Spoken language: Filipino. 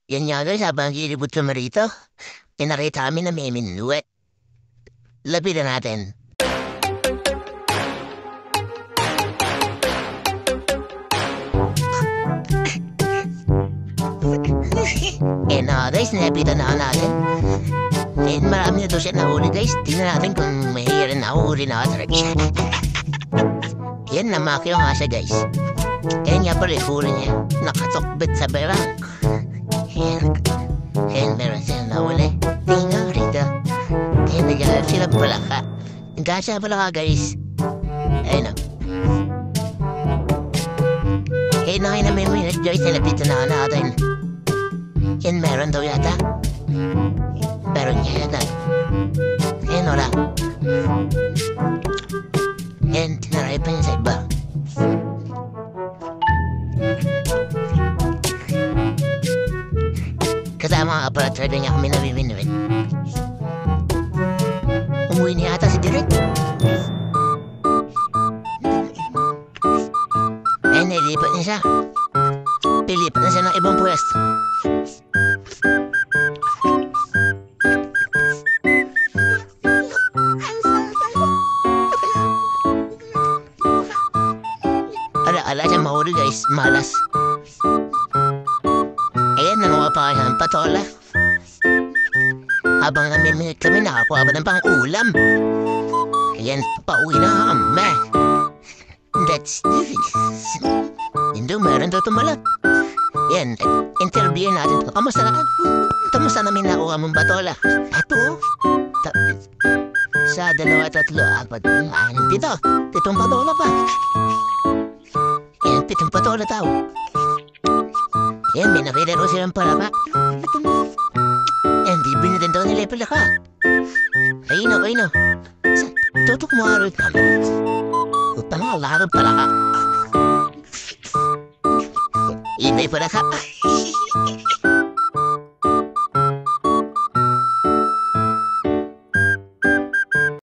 Yan nga guys, habang kilibot kami rito, pinakita kami na may minuet. Lapitan natin. Guys, napitan na natin. Marami na daw siya nahuli guys. Tingnan natin kung may nahuli na talaga siya. Yan, namakyo nga siya guys. Yan nga pala huli niya. Nakatokbit sa berang. Yan, meron siya nahuli. Tingnan rito. Yan, nagyagal sila palaka. Hindi siya palaka guys. Ayun o. Yan na may minute guys. Napitan na natin. Yan, meron daw yata. Meron niya yata. Yan, wala. Yan, tinaray pa niya sa iba. Kasama nga pala talaga niya kami nabibinuit. Umuwi niya ata si Direk. Yan, nilipat niya siya. Pilipat na siya ng ibang pwesto. Ala siya mahuli guys, malas. Ayan, nanguha pa kaya ng patola. Habang namimihit kami, nakakuha pa ng pang-ulam. Ayan, pauwi na kami. That's hindi, meron daw tumalap. Yan, interview natin ito. Kamusta namin nakuha mong patola? Ito, sa 2, 3, 4, 5, 6, 7 patola pa. Yan, 7 patola tao. Yan, may nakilaro silang palaka. Yan, di binitin daw nila yung palaka. Ayun o. Tutok mo araw ka. Utang nga, lakad palaka. Iba'y palaka.